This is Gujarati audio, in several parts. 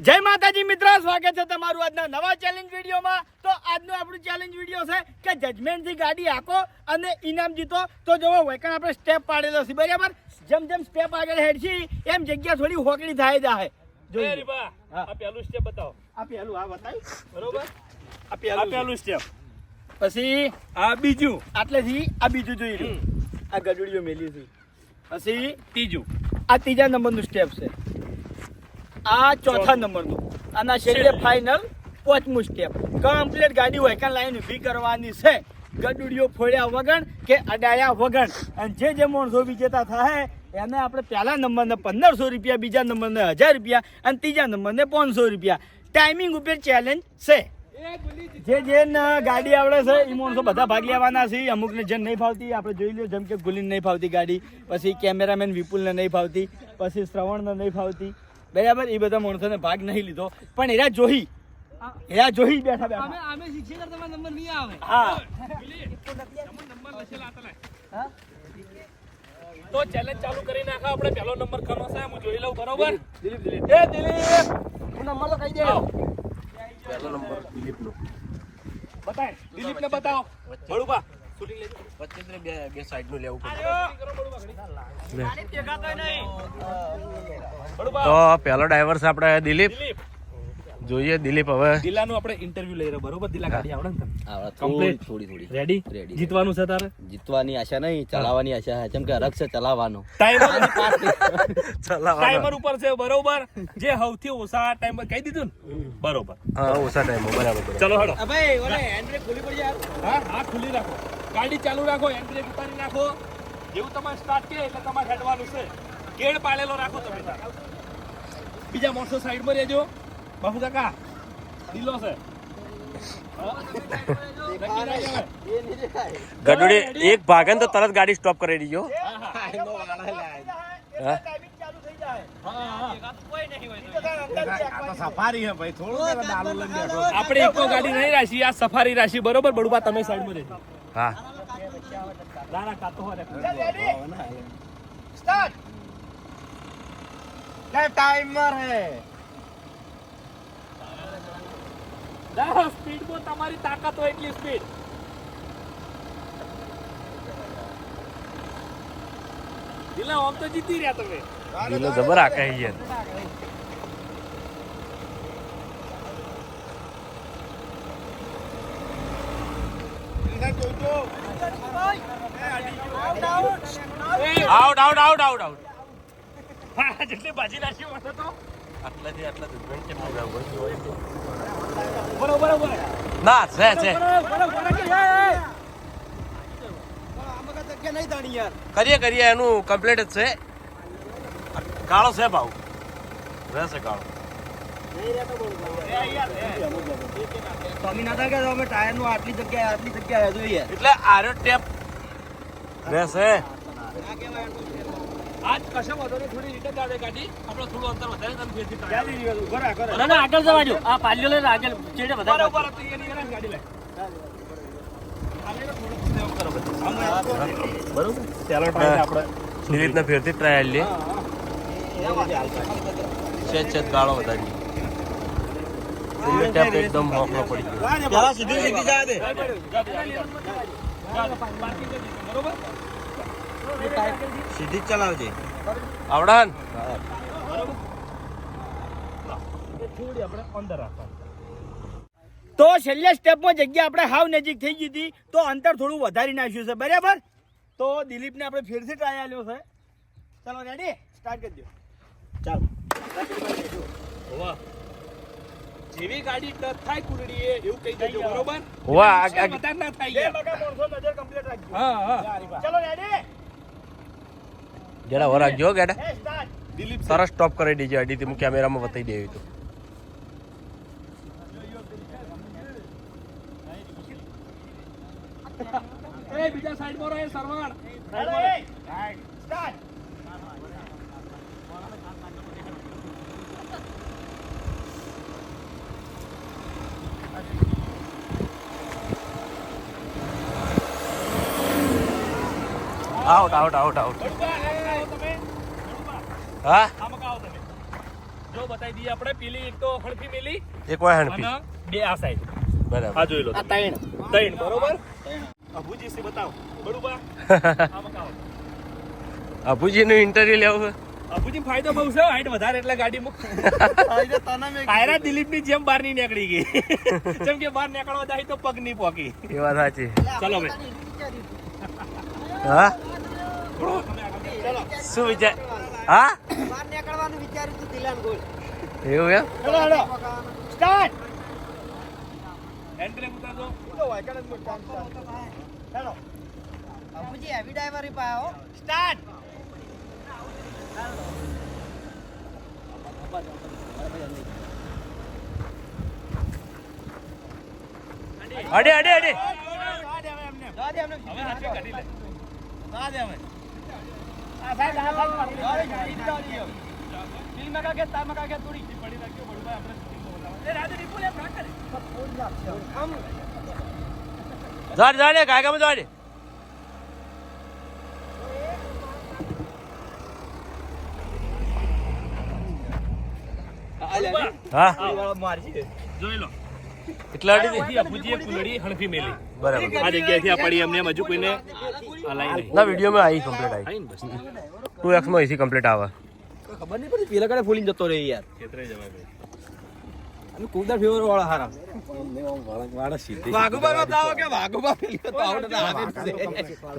જય માતાજી મિત્રો, સ્વાગત છે તમારું આજના નવા ચેલેન્જ વિડીયોમાં। તો આજનો આપણું ચેલેન્જ વિડીયો છે કે જજમેન્ટથી ગાડી હાંકો અને ઇનામ જીતો। તો જો વૈકણ આપણે સ્ટેપ પાડેલો છે બરાબર, જેમ જેમ સ્ટેપ આગળ હેડશી એમ જગ્યા થોડી હોકડી થાય જાય। જોઈ રીબા આ પહેલું સ્ટેપ બતાવો। આ પહેલું આ બતાવી બરોબર, આ પહેલું સ્ટેપ, પછી આ બીજું, આટલેથી આ બીજું જોઈ રહ્યું, આ ગડુડીઓ મેલી છે, પછી ત્રીજું, આ ત્રીજા નંબરનું સ્ટેપ છે, આ ચોથા નંબરનું, અને છેલ્લે ફાઇનલ પાંચમું સ્ટેપ। કમ્પ્લીટ ગાડી વૈકણ લાઈન ઊભી કરવાની છે, ગડુડીઓ ફોડ્યા વગર કે અડાયા વગર। અને જે માણસો વિજેતા થાય એને આપણે પહેલા નંબરને 1500 રૂપિયા, બીજા નંબરને 1000 રૂપિયા અને ત્રીજા નંબરને 500 રૂપિયા। ટાઈમિંગ ઉપર ચેલેન્જ છે। જે ગાડી આવડે છે એ માણસો બધા ભાગ લેવાના છે। અમુકને જેને નહીં ફાવતી આપણે જોઈ લો, જેમ કે ગુલીને નહીં ફાવતી ગાડી, પછી કેમેરામેન વિપુલને નહીં ફાવતી, પછી શ્રવણને નહીં ફાવતી બરાબર। એ બધા માણસોને ભાગ નહીં લીધો, પણ એરા જોઈ બેઠા બેઠા અમે શિક્ષક તમારો નંબર નહીં આવે। હા તો ચેલેન્જ ચાલુ કરી નાખો। આપણે પહેલો નંબર કનો છે હું જોઈ લઉં, બરોબર? દિલીપ એ દિલીપ, હું નંબર તો કહી દે। પહેલો નંબર દિલીપનો બતાય, દિલીપને બતાવો। બળુબા શૂટિંગ લેજો, વચ્ચે બે સાઈડનું લેવું પડે। બળુબા તો પહેલો ડ્રાઈવર છે આપણે દિલીપ। દિલીપ જોઈએ દિલીપ હવે દિલાનું આપણે ઇન્ટરવ્યુ લઈ રહ્યો, બરોબર? દિલા ગાડી આવડે ને તને? થોડી Complete? થોડી રેડી? Ready. જીતવાનું છે તારે? જીતવાની આશા નહીં, ચલાવવાની આશા છે, કેમ કે હરખ છે ચલાવવાનો। ચલાવવાનો ટાઈમર ઉપર છે, બરોબર? જે સૌથી ઓછા ટાઈમર કહી દીધું ને, બરોબર? હા ઓછા ટાઈમ બરાબર ચલો હેડો। ભાઈ ઓલે હેન્ડબ્રેક ખોલી પડી યાર। હા ખુલ્લી રાખો, ગાડી ચાલુ રાખો, હેન્ડબ્રેક ઉતારી નાખો। જેવું તમારે સ્ટાર્ટ કે એટલે તમારે હેડવાનું છે। ગેડ પાડેલો રાખો તમે તાર। બીજા માણસો સાઈડમાં રહેજો। બાપુ કાકા ઢીલો છે, નક્કી ના આવે। ગડુડી એક ભાગે ને તો તરત ગાડી સ્ટોપ કરી દીજો। ટાઈમિંગ ચાલુ થઈ જાય। સફારી હે ભાઈ, થોડું આપણે ઇકો ગાડી નહીં રાખી, આ સફારી રાખી, બરોબર? બડુબા તમે સાઈડમાં રહેજો। હા લારા કાતો હો રે સ્ટાર્ટ ટાઈમર હે। સ્પીડ માં તમારી તાકાત હોય એટલી સ્પીડ। દિલા આમ તો જીતી રહ્યા તમે। દિલો જબર આકાઈ છે। Out out out out out હા, જેટલી બાજી નાખી હોય તો આટલાથી આટલા જજમેન્ટ કેટલું બરાબર હોય બરોબર બરોબર ના છે કરીએ કરીએ એનું કમ્પ્લીટ જ છે। કાળો છે ભાવ રહેશે કાળો। સ્વામિનાથન કે અમે ટાયર નું આટલી જગ્યા જોઈએ એટલે આરો ટેપ રહેશે। આજ કશો વધો ને થોડી રીતે જાડે ગાડી, આપણે થોડું અંતર વધારે તમે ફેરથી ના ના આગળ જવા દો, આ પાલ્યો લઈને આગળ ચેડે વધારે બરોબર તો એની એને ગાડી લે બરોબર। ચાલો ટાઈમ આપણે દિલીપને ફેરથી ટ્રાયલ લે છે ગાળો વધારી ટેપ એકદમ મોકળો પડી ગયો। પેલા સીધી જા દે। બરોબર, સીધી ચલાવજે। આવડે ને? થોડી આપણે અંદર રાખવાનું। તો છેલ્લા સ્ટેપમાં જગ્યા આપણે હાવ નજીક થઈ ગઈ હતી, તો અંતર થોડું વધારી નાખ્યું છે બરાબર। તો દિલીપને આપણે ફેરથી ટ્રાય આલ્યો છે। ચાલો રેડી, સ્ટાર્ટ કરી દો। ચાલો હોવા જેવી ગાડી ટચ થાય કુરડી એવું કહી દેજો, બરોબર? હોવા વધારે ના થાય યાર। નજર કમ્પ્લીટ રાખજો। હા હા ચાલો રેડી, જરા વરાગ જો ગેડા એ સ્ટાર્ટ। દિલીપ સરસ સ્ટોપ કરી દીજો અડીથી હું કેમેરામાં બતાવી દેવી તો એ બીજા સાઈડમાં રહે સરવાણ ready, start. Out out out out હા આમ કાઓ તમે જો જો બતાવી દઈએ આપણે પેલી એક તો હણફી મેલી એક વાર હણપી અને બે આ સાઈડ બરાબર આ જોઈ લો આ ત્રણ ત્રણ બરોબર અભુજી સી બતાવો બરોબર આ બતાવો અભુજી નું ઇન્ટરવ્યુ લેવું છે અભુજી ફાયદો બહુ છે હાઈટ વધારે એટલે ગાડી કાયરા દિલીપ ની જેમ બહાર નહીં નીકળી ગઈ જેમ કે બહાર નીકળવા જાય તો પગ નહીં પોકી એ વાત સાચી ચલો ભાઈ હા શું વિચાર હા બહાર નીકળવાનું વિચાર્યું તું દિલાન ગોળ એવું એમ હેલો સ્ટાર્ટ હેન્ડ બ્રેક ઉતારજો હેલો બાપુજી હેવી ડ્રાઈવર પાયો સ્ટાર્ટ અડે અડે અડે હવે હાથે કાઢી લે જાડે કાયકામાં જાડે હા જોઈ લો એટલા અડી અહીંથી અભુજીએ કુલડી હણફી મેલી બરાબર આ જગ્યાએથી આ પડી એમને એમ હજુ કોઈને આ લાઈન નહીં ના વિડીયોમાં આવી કમ્પ્લીટ આવી 2x માં એસી કમ્પ્લીટ આવે ખબર નહીં પડી પેલા કડે ફૂલીને જતો રહી યાર ખેતરે જવાય ભાઈ અમે કુદર ફેવર વાળા હારા વાઘુબા બતાવો કે વાઘુબા પેલી તો આવડે આવે છે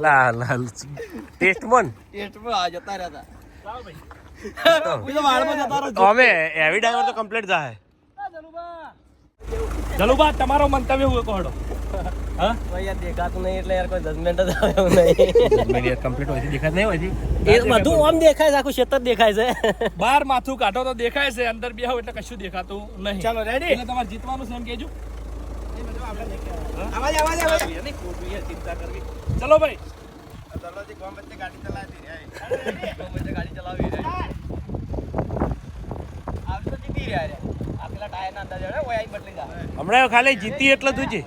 લા લા ટેસ્ટ મન ટેસ્ટમાં આ જતા રહ્યા લાવો ભાઈ હતા પેલો વાળમાં જતા રહ્યો અમે હેવી ડ્રાઈવર તો કમ્પ્લીટ જાય ચલો બા તમારો મંતવ્ય હું કહો હા યાર દેખાતું નહીં એટલે યાર કોઈ જજમેન્ટ જ આવ્યો નહીં મેરી કમ્પ્લીટ હોય છે દેખાત નહીં હોય છે એ બધું આમ દેખાય છે આખું ક્ષેત્ર દેખાય છે બહાર માથું કાઢો તો દેખાય છે અંદર બેહો એટલે કશું દેખાતું નહીં ચાલો રેડી એટલે તમારે જીતવાનું છે એમ કહેજો આવાજ આવાજ આવાજ નહીં ખોટું યાર ચિંતા કરવી ચલો ભાઈ દરવાજે ગામ વચ્ચે ગાડી ચલાવતી રહે ગાડી ચલાવી રહ્યા આવ તો જીતી રહ્યા રે આ પેલા ટાયર ના અંદર જડે ઓય આઈ બદલી જા હમણાં ખાલી જીતી એટલે તું જી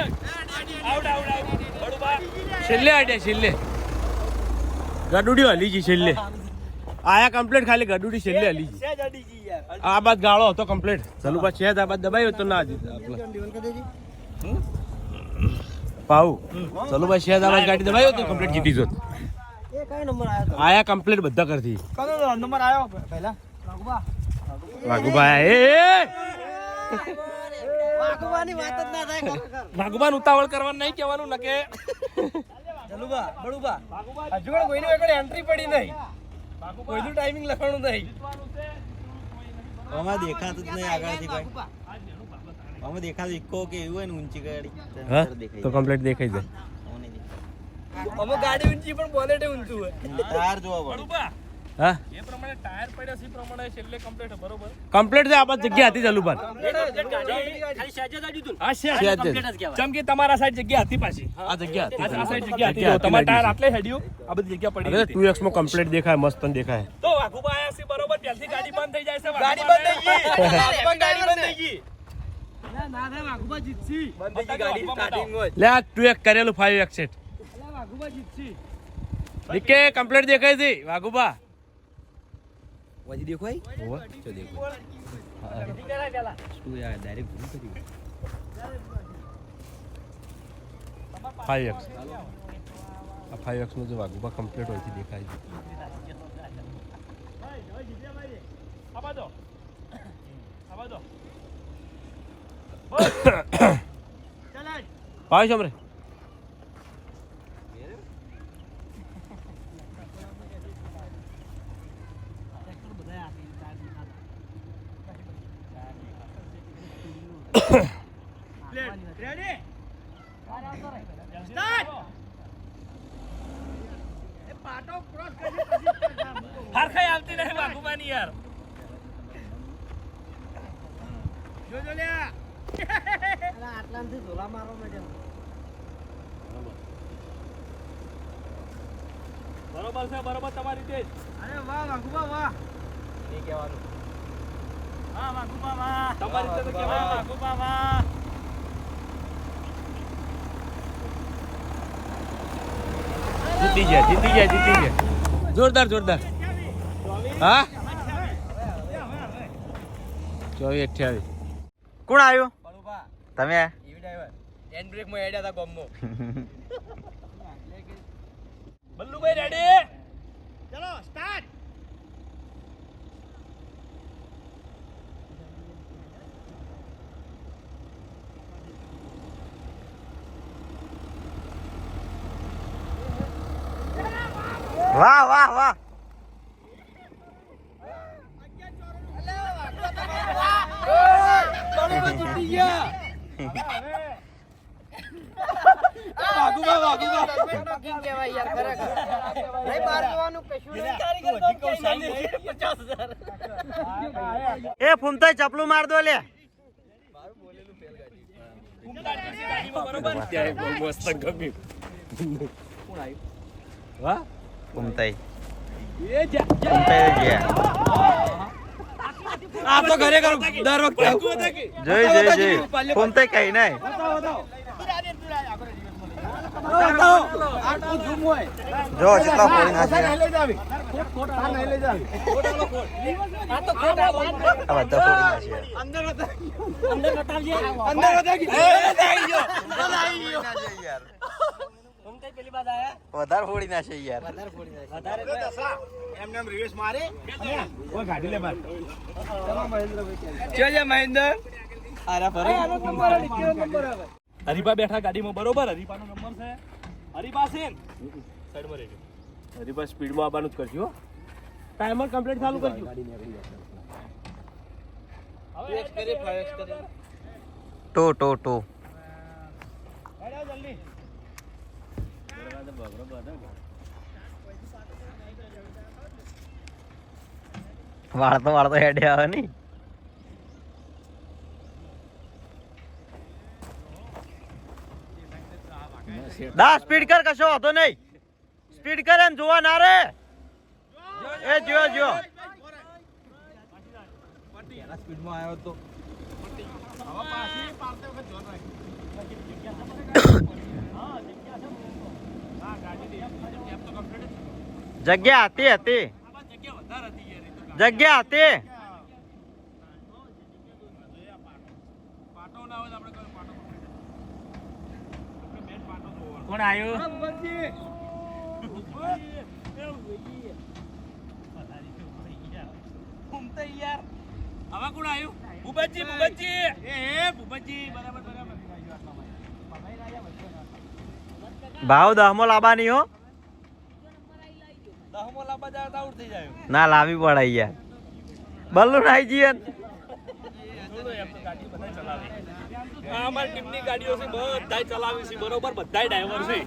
આઉટ આઉટ આઉટ બડુબા છેલ્લે આડ્યા છેલ્લે ગડુડી હલીજી છેલ્લે આયા કમ્પ્લીટ ખાલી ગડુડી છેલ્લે હલીજી સેજ અડી ગઈ યાર આ બાદ ગાળો હતો કમ્પ્લીટ ચાલુ બા છે આ બાદ દબાયો તો ના જીત પાઉ ચાલુ બા છે આ બાદ ગાડી દબાયો તો કમ્પ્લીટ જીતી જોત એ કઈ નંબર આવ્યો આયા કમ્પ્લીટ બધા કરતી કનો નંબર આવ્યો પહેલા વાઘુભાઈ એ વાઘવાની વાત જ ના થાય ખરેખર ભગવાન ઉતાવળ કરવાનું નહીં કહેવાનું ન કે ચલુબા બડુબા હજુ પણ કોઈની આગળ એન્ટ્રી પડી નહીં કોઈનું ટાઈમિંગ લખવાનું નહીં આમાં દેખાતું જ નહીં આગળથી કોઈ આમાં દેખાતું ઇકો કે એવું હોય ને ઊંચી ગાડી હા તો કમ્પ્લીટ દેખાઈ જાય અમે ગાડી ઊંચી પણ બોલેટ ઊંચું હોય ટાયર જોવા પડે બડુબા હા એ પ્રમાણે ટાયર પડ્યા છે એ પ્રમાણે છેલ્લે કમ્પ્લીટ બરોબર કમ્પ્લીટ છે આ બાદ જગ્યા હતી ચાલુ બાદ ખાલી સહેજ જ આવ્યું હતું આ છે છે જ. કમ્પ્લીટ જ કહેવાય જેમ કે તમારા સાઈડ જગ્યા હતી પાછી આ જગ્યા હતી આ સાઈડ જગ્યા હતી જો તમારા ટાયર આટલે હેડ્યું આ બધી જગ્યા પડી અરે હતી 2x માં કમ્પ્લીટ દેખાય મસ્ત દેખાય તો વાઘુબા આયા છે બરોબર ત્યાંથી ગાડી બંધ થઈ જાય છે ગાડી બંધ થઈ ગઈ ગાડી બંધ થઈ ગઈ ના થાય વાઘુબા જીતસી બંધ થઈ ગઈ ગાડી સ્ટાર્ટિંગ હોય લે આ 2x કરેલું 5x સેટ વાઘુબા જીતસી દીકે કમ્પ્લીટ દેખાય છે વાઘુબા વજી દેખાય ઓહો ચો દેખો તું યાર ડાયરેક્ટ ભૂલ કરી 5x આ 5x નો જો વાઘુબા કમ્પ્લીટ હોય છે દેખાય છે આવા દો આવા દો પાવ છે અમરે રેડી સ્ટાર્ટ એ પાટો ક્રોસ કરી પછી હરખાઈ આવતી નહીં વાઘુબાની યાર જોજો લ્યા આટલાથી ઝોલા મારવા માંડ્યો બરોબર છે બરોબર તમારી રીતે અરે વાહ વાઘુબા વાહ એ કહેવાનું વાહ વાઘુબા વાહ તમારી રીતે તો કહેવાય વાઘુબા વાહ જીતી ગયા જોરદાર હા 24-28 કોણ આવ્યું તમે હેન્ડ બ્રેક માં હેડ્યા હતા ગોમમાં. બલ્લુભાઈ રેડી ચલો સ્ટાર્ટ. વાહ વાહ વાહ એ ફૂમતાઈ ચપલું માર દો લે ફૂમતાઈ આ તો ખરેખર દર વખતે જોઈ ફૂમતાઈ કઈ નહીં જો કેટલા ફોડી નાખે આ બધા વધારે ફોડી નાખે યાર એમને રિવેશ મારે કોઈ ગાડી લે માર. ચલો મહેન્દ્ર હરીબા બેઠા ગાડીમાં બરોબર હરીબાનો નંબર છે હરીબા છે સાઈડમાં રહેજો હરીબા સ્પીડમાં આવવાનું જ કરજો ટાઈમર કમ્પ્લીટ ચાલુ કરજો ટો વાળતો હેડે આવે નઈ દા સ્પીડ કર કશો હતો નહીં સ્પીડ કર એમ જોવા ના રે એ જો સ્પીડમાં આવ્યો તો જગ્યા હતી જગ્યા હતી કોણ આવ્યું હવે કોણ આવ્યું ભૂપતજી ભૂપતજી બરાબર ભાવ દહમો લાવવાની હો દહમો લાંબા જાય તો આઉટ થઈ જાય ના લાવી પડે યાર બલ્લુ નાઈ જઈએ આ અમારી ટીમની ગાડીઓ છે બધાય ચલાવી છે બરોબર બધાય ડ્રાઈવર છે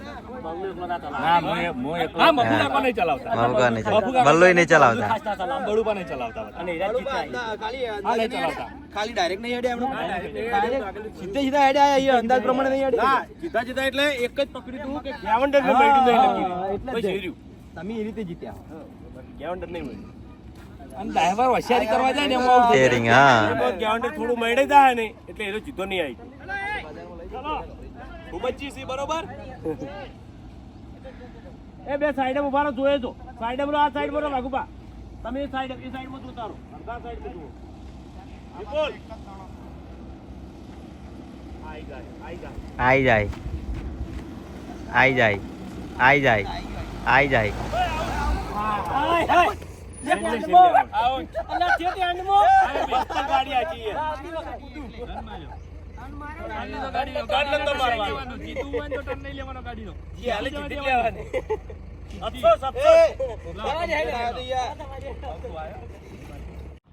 હા મફુકા નહીં ચલાવતા મફુકા નહીં ચલાવતા બલ્લુ નહીં ચલાવતા બળુબા નહીં ચલાવતા અને હીરા જીત્યા નહીં ચલાવતા ખાલી ડાયરેક્ટ નહીં હેડે આપણે સીધા હેડે આયા અંદાજ પ્રમાણે નહીં હેડે સીધા એટલે એક જ પકડ્યું હતું કે ગેવન્ડર ને મેળ્યું નહીં લગી એટલે જ તમે એ રીતે જીત્યા ગેવન્ડર નહીં મળ્યું અને ડ્રાઈવર હોશિયારી કરવા જાય ને એમાં Steering, હા. ગેવન્ડર થોડું મળે જાય ને એટલે એનો જીતો નહીં આવી ભૂપતજી સી બરોબર એ બે સાઈડે ઉભા રહો જોયે તો સાઈડે બોલો આ સાઈડ બોલો વાઘુપા તમે એ સાઈડમાં જોતા રહો અડધા સાઈડ જુઓ વિપુલ આઈ જાય ગાડી આજી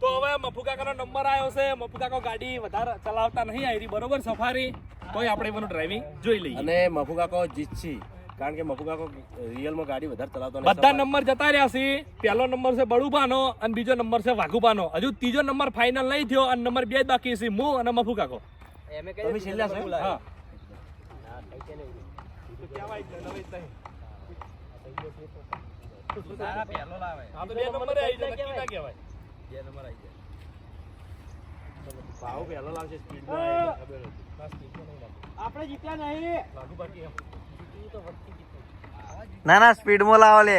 તો હવે મફુકાકાનો નંબર આવ્યો છે મફુકાકો ગાડી વધારે ચલાવતા નહીં આવી બરોબર સફારી તોય આપણે એનું ડ્રાઇવિંગ જોઈ લઈએ અને મફુકાકો જીતશી કારણ કે મફુકાકો રિયલમાં ગાડી વધારે ચલાવતો નથી. બધા નંબર જતા રહ્યા છે પહેલો નંબર છે બળુભાનો અને બીજો નંબર છે વાઘુભાનો હજુ ત્રીજો નંબર ફાઇનલ નહીં થયો અને નંબર 2 બાકી છે હું અને મફુકાકો તમે છેલ્લા છો હા આ તો 2 નંબરે આવી જાય નક્કી ના કહેવાય ભાવ પહેલો લાવશે સ્પીડમાં ખબર હતી આપણે જીત્યા નહીં વાઘુભાઈ ના ના સ્પીડ માં લાવો લે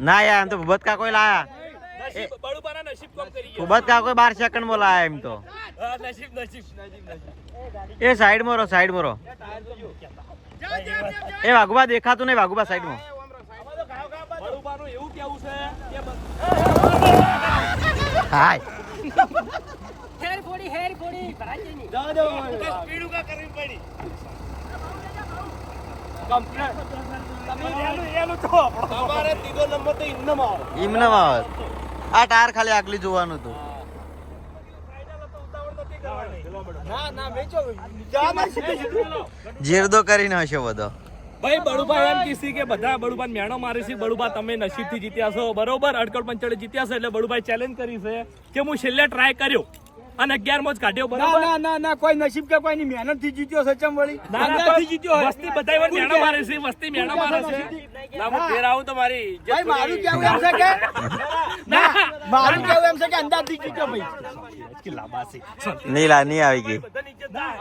ના યાર એમ તો ભૂપત કાકો લાયા નસીબ બળુબાના નસીબ કોમ કરી ગયા. ભૂપત કાકો 12 સેકન્ડ માં લાયા એમ તો હા, નસીબ નસીબ એ સાઈડ માં રહો એ વાઘુબા દેખાતું નહીં વાઘુબા સાઈડ માં બળુબાનું એવું કેવું છે કે હાય હેર ફોડી ભરાય નહીં. સ્પીડ ઉકા કરવી પડી. તમારે ત્રીજો નંબર તો ઇન્નમાં આવે. એમનેમ આવે આ ટાયર ખાલી આગલી જોવાનું હતું જીરદો કરીને હશે બધો ભાઈ બળુબા એમ કીધી કે બધા બળુબા મેણો મારે છે. બળુબા તમે નસીબથી જીત્યા છો, બરોબર. અડકળ પંચળે જીત્યા છો એટલે બળુભાઈ ચેલેન્જ કરી છે કે હું છેલ્લે ટ્રાય કર્યો અને 11મો જ કાઢ્યો, બરોબર. ના કોઈ નસીબ કે કોઈની મહેનત થી જીત્યો છે ચમ વળી ના, ના, અંદાજથી જીત્યો હોય. વસ્તી બધાય વન મેણો મારે છે, વસ્તી મેણો મારે છે. ના, હું ફેર આવું તો મારી ઇજ્જત ભાઈ મારું થોડી- કેવું એમ છે કે ના, મારું કેવું એમ છે કે અંદાજથી જીત્યો ભાઈ નહીં આવી ગઈ બધાની ઇજ્જત ના.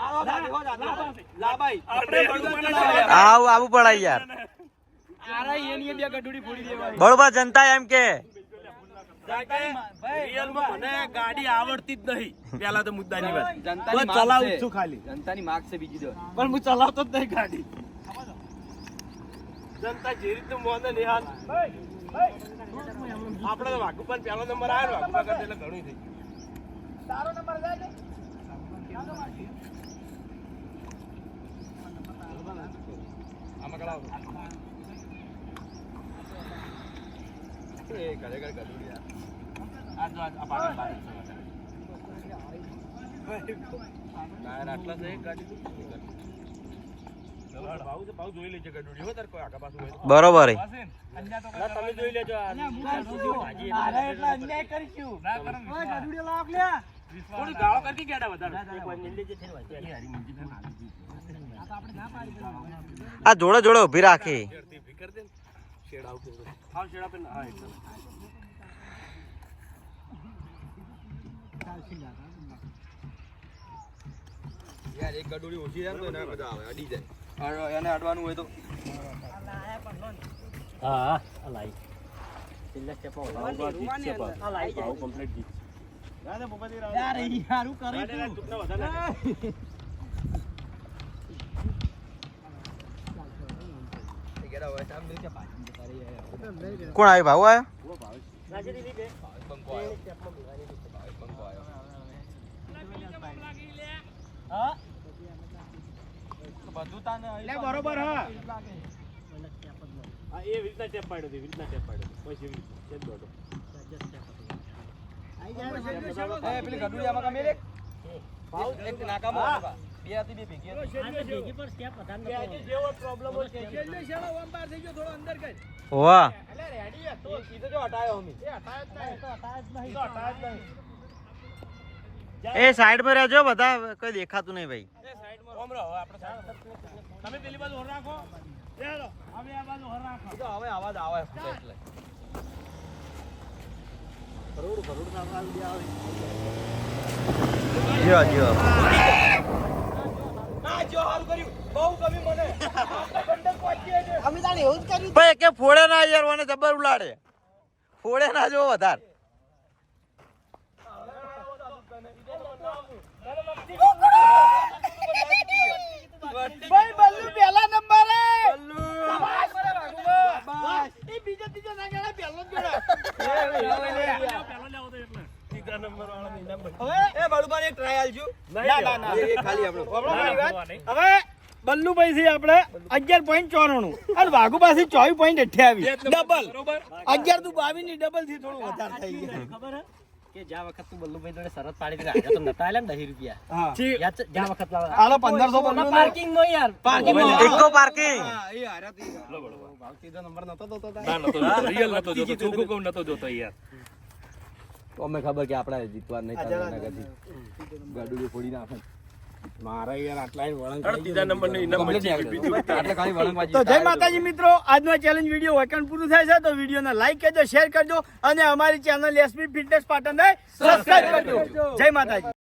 આપણે બળુબાના લાવ્યા. આવું પડાય યાર એની બે ગઢુડી ફોડી દેવાય બરોબર જનતા એમ કે રિયલમાં મને ગાડી આવડતી જ નહીં. પહેલા તો મુદ્દાની વાત. જનતાની બસ માગ ચલાવું છે. જ છું ખાલી. જનતાની માગ છે બીજી તો પણ હું ચલાવતો જ નહીં ગાડી. જનતા જે રીતે મોને નિહાલ. આપણે તો વાઘુબાન પહેલો નંબર આવ્યો, વાઘુબા કરતા એટલે ઘણું થઈ ગયું. આમાં કળાવો. એ ખરેખર ગધુડિયા. આ જો આ પાગલ બાર છે. ટાયર આટલા છે એક ગાડી. ભાવ જોઈ લેજે ગડુડી હો તાર કોઈ આગા પાછું હોય તો. બરોબર હે. તમે જોઈ લેજો આ. અન્યાય કરીશું ગઢુડી લાવ લે થોડી ગાળો કરતી કેડા વધારે. આ જોડે જોડે ઉભી રાખી ઊભી કર દે ને. શેડા ઉપર. હા શેડા પર હા એકદમ. યાર એક ગડુડી ઓછી જાય તો એના મજા આવે, અડી જાય. એને અડવાનું હોય તો હા આ લાઈ છેલ્લા સ્ટેપ આ લાઈ ભાવ કમ્પ્લીટ જીત. યાર ઈ હારું કરી કોણ આવ્યું ભાવ આવ્યો બરોબર હા હા એ રીતના ટેપ પાડ્યો, એવી રીતના ટેપ પાડ્યો. પછી એવી રીતે જ દોડો. પેલી ગઢુડી આમાં કામે લે ભાવ એક નાકામાં બે હતી બે ભેગી ભેગી પર સ્ટેપ વધારે નતો. જેવો પ્રોબ્લેમ હોય કે છેલ્લે શેડો વંપાર થઈ ગયો થોડો અંદર કર વાહ એટલે રેડી તો કીધો જો હટાયો હમી એ હટાયો જ નહીં એ સાઈડ પર રહેજો બધા કોઈ દેખાતું નહીં ભાઈ ઓમ રહો આપણે સાઈડ. તમે પેલી બાજુ હોર રાખો. ચાલો હવે આ બાજુ હોર રાખો. તો હવે અવાજ આવે એટલે જીઓ જીઓ ના જો હારું કર્યું બહુ ગમી મને અમે તાણે એવું જ કર્યું ભાઈ કે ફોડે ના યાર મને જબર ઉલાડે ફોડે ના જો વધારે ભાઈ બલ્લુ પહેલા નંબર હે બલ્લુ એ બીજો ત્રીજો ના ગણા પહેલો જ ગણા પહેલો લેવો તો એટલે. ત્રીજા નંબર વાળા ની નંબર. હવે એ બળુબાન એક ટ્રાય આલજો ના એ ખાલી આપણો નહીં. હવે બલ્લુભાઈ થી આપણે 11.94 અને વાઘુબાથી 24.28 ડબલ બરોબર. 11 તું 22 ની ડબલ થી થોડું વધારે થઈ ગયું ખબર હે કે જ્યાં વખત તું બલ્લુભાઈ જોડે શરત પાડી હતી આજે તો નતા આલ્યા ને 10 રૂપિયા. હા યાદ છે? જ્યાં વખત આલો 1500 બલ્લુ પાર્કિંગ નો યાર પાર્કિંગ ઇકો પાર્કિંગ હા એ હારા થી ભાવતીજો નંબર નતો દોતો ના નતો જોતો. રિયલ નતો જોતો. ચોખ્ખું કહું નતો જોતો યાર. અમે ખબર કે આપણે જીતવા નહીં ગાડુડી ફોડી નાખે મારા યાર આટલા વળંગ ત્રીજા નંબર ની ઇનામ મચી ગઈ. બીજું આટલે ખાલી વળંગમાં તો જય માતાજી મિત્રો આજનો ચેલેન્જ વિડીયો વૈકણ પૂરું થાય છે તો વિડીયોને લાઈક કરજો શેર કરજો અને અમારી ચેનલ એસપી ફિટનેસ પાટણને સબસ્ક્રાઇબ કરજો જય માતાજી.